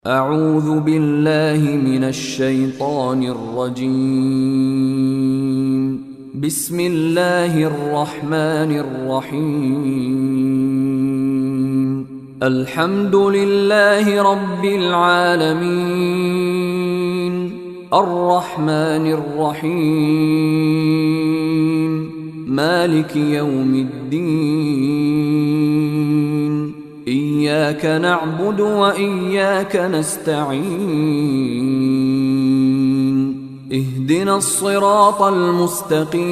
أعوذ بالله من الشيطان الرجيم بسم الله الرحمن الرحيم الحمد لله رب العالمين الرحمن الرحيم مالك يوم الدين إياك نعبد وإياك نستعين اهدنا الصراط المستقيم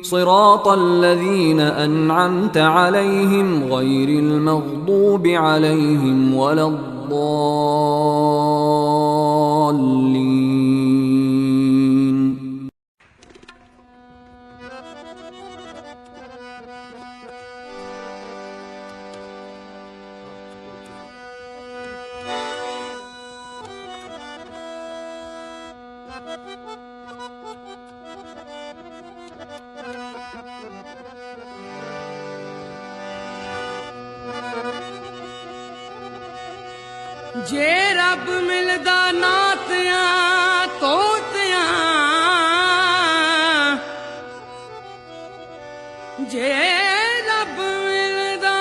صراط الذين أنعمت عليهم غير المغضوب عليهم ولا الضالين. जे रब मिलदा नातियां तोतियां जे रब मिलदा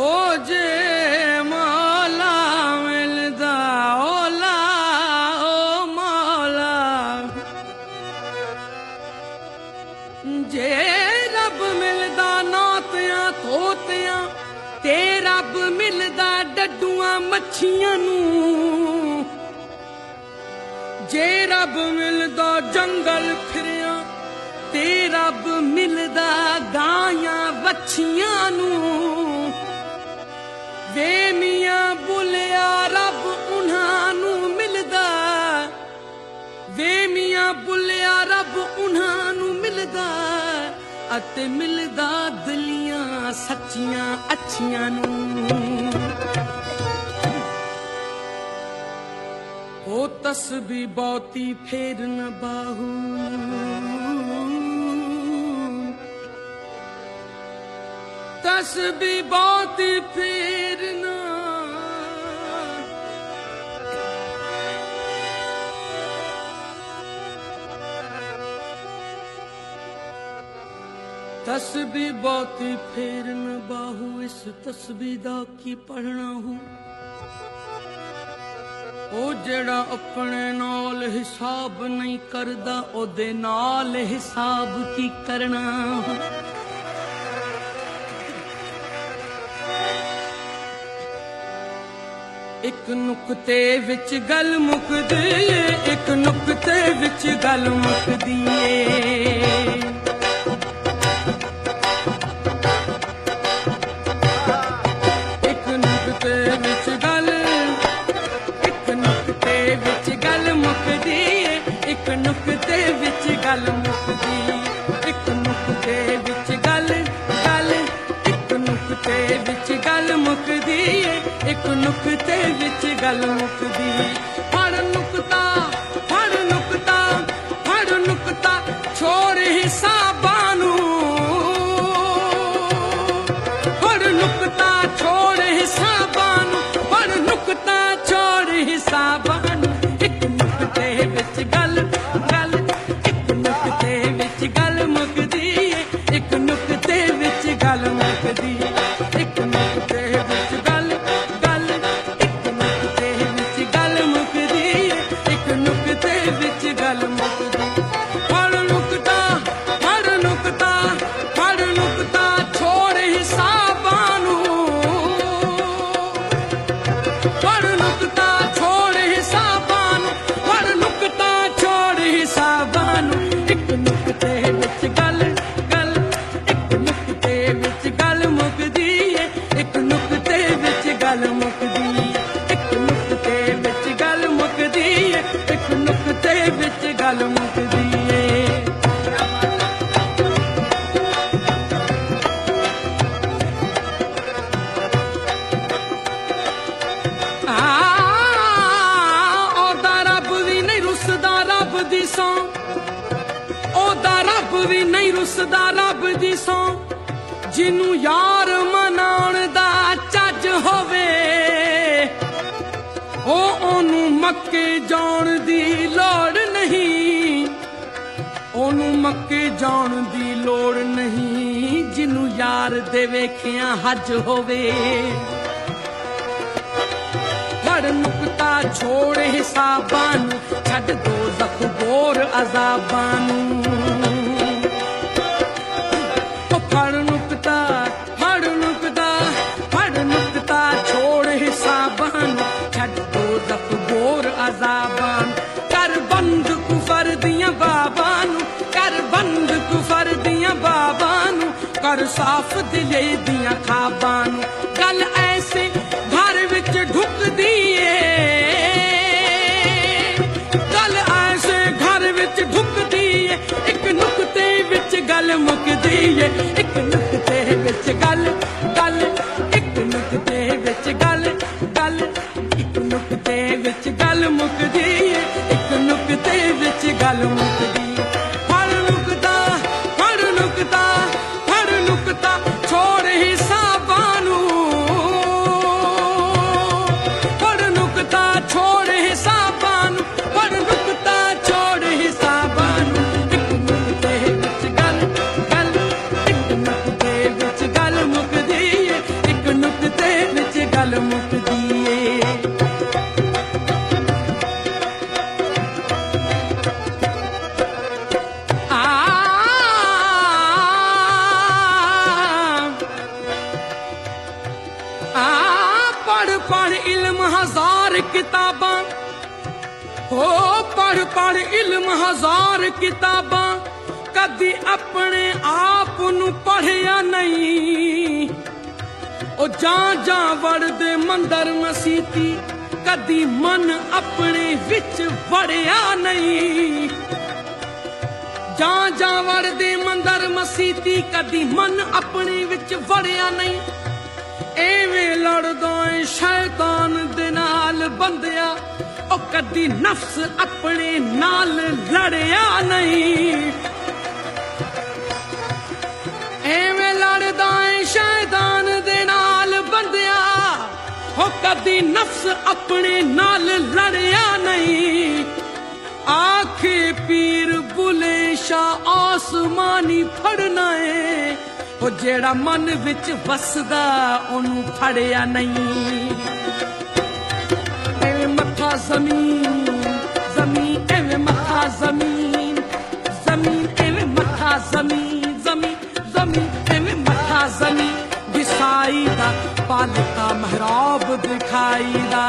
ओ जे मौला मिलदा ओला ओ मौला जे रब मिलदा तोतियां ते रब मिलदा डड्डूआं मच्छियां नूं जे रब मिलदा जंगल फिरियां ते रब मिलदा गायां वच्छियां नूं वे मियां बुलिया रब उन्हां नूं मिलदा वे मियां बुलिया रब उन्हां नूं मिलदा अते मिलदा दिलियां सच्चियां अच्छियां नूं ओ तस्बी बहुती फेर न बाहू तस्बी बहुती फेर न तस्बी बहुती फेर न बाहू इस तस्बी दा की पढ़ना हो ओ जेड़ा अपने नाल हिसाब नहीं करदा ओदे नाल हिसाब की करना हो एक नुक्ते विच गल मुकदी एक नुक्ते विच गल मुकदी एक नुक्ते विच गल मुकदी एक नुक्ते विच गल एक नुक्ते विच गल मुकदी एक नुक्ते विच गल मुकदी फड़ नुक्ता छोड़ हिसाबां नूं फड़ नुक्ता छोड़ हिसाबां नूं फड़ नुक्ता छोड़ हिसाबां नूं एक नुक्ते विच गल एक नुक्ते विच गल मुकदी एक नुक्ते विच गल मुकदी एक नुक्ते विच गल एक नुक्ते विच गल मुकदी एक नुक्ते विच गल मुकदी फड़ नुक्ता छोड़ हिसाबां नूं फड़ नुक्ता छोड़ हिसाबां नूं फड़ नुक्ता छोड़ हिसाबां नूं एक नुक्ते विच गल एक नुक्ते विच गल मुकदी ਵੀ ਨਹੀਂ ਰੁੱਸਦਾ ਰੱਬ ਦੀ ਸੌ ਜਿਹਨੂੰ ਯਾਰ ਮਨਾਉਣ ਦਾ ਚੱਜ ਹੋਵੇ ਉਹਨੂੰ ਮੱਕੇ ਜਾਣ ਦੀ ਲੋੜ ਨਹੀਂ, ਉਹਨੂੰ ਮੱਕੇ ਜਾਣ ਦੀ ਲੋੜ ਨਹੀਂ ਜਿਹਨੂੰ ਯਾਰ ਦੇ ਵੇਖਿਆ ਹੱਜ ਹੋਵੇ। ਫੜ ਨੁਕਤਾ ਛੋੜ ਹਿਸਾਬਾਂ ਨੂੰ ਛੱਡ ਦੋਜ਼ਖ ਗੋਰ ਅਜ਼ਾਬਾਂ ਨੂੰ। ਫੜ ਨੁਕਤਾ ਫੜ ਨੁਕਤਾ ਫੜ ਨੁਕਤਾ ਛੋੜ ਹਿਸਾਬਾਂ ਨੂੰ ਛੱਡ ਦੋਜ਼ਖ ਗੋਰ ਅਜ਼ਾਬਾਂ ਨੂੰ। ਕਰ ਬੰਦ ਕੁਫਰ ਦੀਆਂ ਬਾਬਾਂ ਨੂੰ, ਕਰ ਬੰਦ ਕੁਫਰ ਦੀਆਂ ਬਾਬਾਂ ਨੂੰ, ਕਰ ਸਾਫ਼ ਦਿਲੇ ਦੀਆਂ ਖਾਬਾਂ ਨੂੰ। ਗੱਲ ਐਸੇ ਘਰ ਵਿੱਚ ਢੁੱਕਦੀ ਏ, ਗੱਲ ਐਸੇ ਘਰ ਵਿੱਚ ਢੁੱਕਦੀ ਏ, ਇੱਕ ਨੁਕਤੇ ਵਿੱਚ ਗੱਲ ਮੁੱਕਦੀ ਏ, ਇੱਕ ਨੁਕਤੇ ਵਿੱਚ ਗੱਲ ਗੱਲ, ਇੱਕ ਨੁਕਤੇ ਵਿੱਚ ਗੱਲ ਗੱਲ, ਇੱਕ ਨੁਕਤੇ ਵਿੱਚ ਗੱਲ ਮੁੱਕਦੀ ਏ, ਇੱਕ ਨੁਕਤੇ ਵਿੱਚ ਗੱਲ ਮੁੱਕਦੀ ਏ। ਫੜ ਨੁਕਤਾ ਫੜ ਨੁਕਤਾ ਫੜ ਨੁਕਤਾ ਛੋੜ ਹਿਸਾਬਾਂ ਨੂੰ, ਫੜ ਨੁਕਤਾ ਛੋੜ ਹਿਸਾਬਾਂ ਨੂੰ, ਫੜ ਨੁਕਤਾ ਛੋੜ ਹਿਸਾਬਾਂ ਨੂੰ। ਇੱਕ ਨੁਕਤੇ ਵਿੱਚ ਗੱਲ ਗੱਲ, ਇੱਕ ਨੁਕਤੇ ਵਿੱਚ ਗੱਲ ਮੁੱਕਦੀ ਏ, ਇੱਕ ਨੁਕਤੇ ਵਿੱਚ ਗੱਲ ਮੁੱਕਦੀ ਏ। ਪੜ੍ਹ ਪੜ੍ਹ ਇਲਮ ਹਜ਼ਾਰ ਕਿਤਾਬਾਂ, ਹੋ ਪੜ੍ਹ ਪੜ੍ਹ ਇਲਮ ਹਜ਼ਾਰ ਕਿਤਾਬਾਂ, ਕਦੀ ਆਪਣੇ ਆਪ ਨੂੰ ਪੜ੍ਹਿਆ ਨਹੀਂ। ਉਹ ਜਾਂ ਜਾਂ ਵੜਦੇ ਮੰਦਰ ਮਸੀਤੀ, ਕਦੀ ਮਨ ਆਪਣੇ ਵਿੱਚ ਵੜਿਆ ਨਹੀਂ। ਜਾਂ ਜਾਂ ਵੜਦੇ ਮੰਦਰ ਮਸੀਤੀ, ਕਦੀ ਮਨ ਆਪਣੇ ਵਿੱਚ ਵੜਿਆ ਨਹੀਂ। ਐਵੇਂ ਲੜਦਾ ਏ ਸ਼ੈਤਾਨ ਦੇ ਨਾਲ ਬੰਦਿਆ, ਉਹ ਕਦੀ ਨਫਸ ਆਪਣੇ ਨਾਲ ਲੜਿਆ ਨਹੀਂ। ਐਵੇਂ ਲੜਦਾ ਏ ਸ਼ੈਤਾਨ ਦੇ ਨਾਲ ਬੰਦਿਆ, ਉਹ ਕਦੀ ਨਫਸ ਆਪਣੇ ਨਾਲ ਲੜਿਆ ਨਹੀਂ। ਆਖੇ ਪੀਰ ਬੁਲੇ ਸ਼ਾਹ ਆਸਮਾਨੀ ਫੜਨਾ ਏ, ਉਹ ਜਿਹੜਾ ਮਨ ਵਿੱਚ ਵਸਦਾ ਉਹਨੂੰ ਫੜਿਆ ਨਹੀਂ। ਐਵੇਂ ਮੱਥਾ ਜ਼ਮੀਨ ਜ਼ਮੀਨ, ਐਵੇਂ ਮੱਥਾ ਜ਼ਮੀਨ ਜ਼ਮੀਨ, ਐਵੇਂ ਮੱਥਾ ਜ਼ਮੀਨ ਜ਼ਮੀਨ ਜ਼ਮੀਨ, ਐਵੇਂ ਮੱਥਾ ਜ਼ਮੀਨ ਦਿਸਾਈ ਦਾ, ਪਾਲਤਾ ਮਹਿਰਾਬ ਦਿਖਾਈ ਦਾ।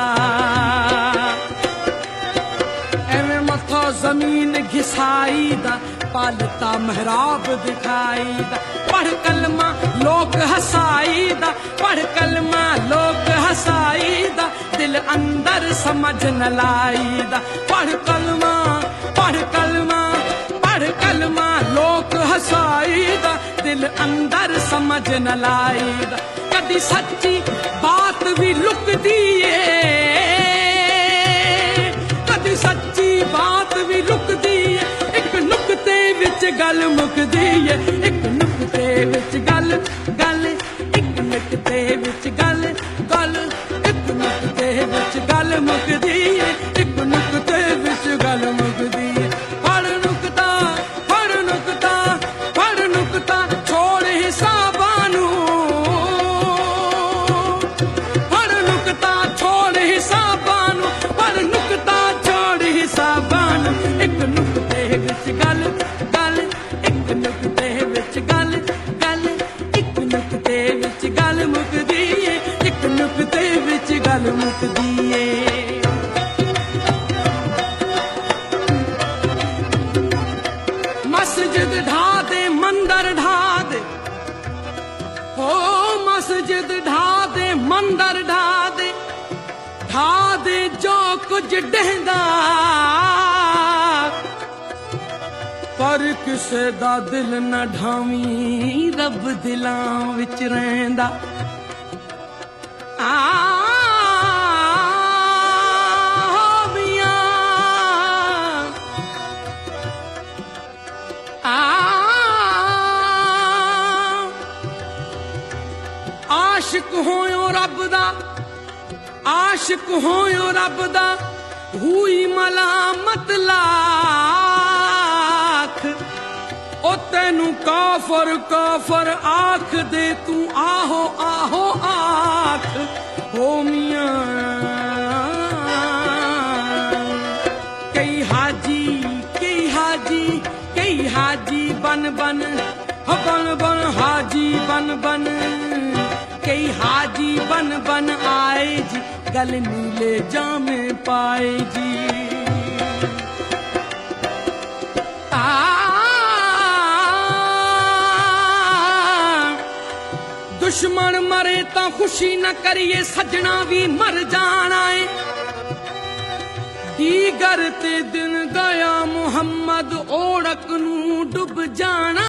ਐਵੇਂ ਮੱਥਾ ਜ਼ਮੀਨ घिसाई दा, पालता महराब दिखाई दा। पढ़ कलमा लोक हसाई दा, पढ़ कलमा लोक हसाई दा, दिल अंदर समझ न लाई दा। पढ़ कलमा पढ़ कलमा पढ़ कलमा लोक हसाई दा, दिल अंदर समझ न लाई दा। कदी सच्ची बात भी लुकदी है, कदी सच्ची बात भी लुकदी है, एक नुकते विच गल मुकदी है, एक नुकते विच गल गल, एक नुकते विच गल गल, एक नुकते विच गल मुकदी है, एक नुकते विच गल मुकदी है। फड़ नुकता फड़ नुकता फड़ नुकता छोड़ हिसाबां नूं, फड़ नुकता छोड़ हिसाबां नूं, फड़ नुकता छोड़ हिसाबां नूं। एक नुकते विच गल गल, एक नुकते विच गल गल, एक नुकते विच गल मुकदी है, एक नुकते विच गल मुकदी है। मस्जिद ढा दे मंदर ढा दे, हो मस्जिद ढा दे मंदर ढा दे, ढा दे जो कुछ डहदा, पर किसे दा दिल न ढावी, रब दिलां विच रहिंदा। आ आशिक होयो रब दा आशिक होयो रब दा हुई मलामत लाख ओ तेनू काफर काफर आख दे तू आहो आहो आख हो मियां कई हाजी बन बन बन बन हाजी बन बन कई हाजी बन बन आए जी गल नीले जामे पाए जी दुश्मन मरे तो खुशी न करिए सजना भी मर जाना है दीगर ते दिन गया मुहम्मद ओढ़क नू डुब जाना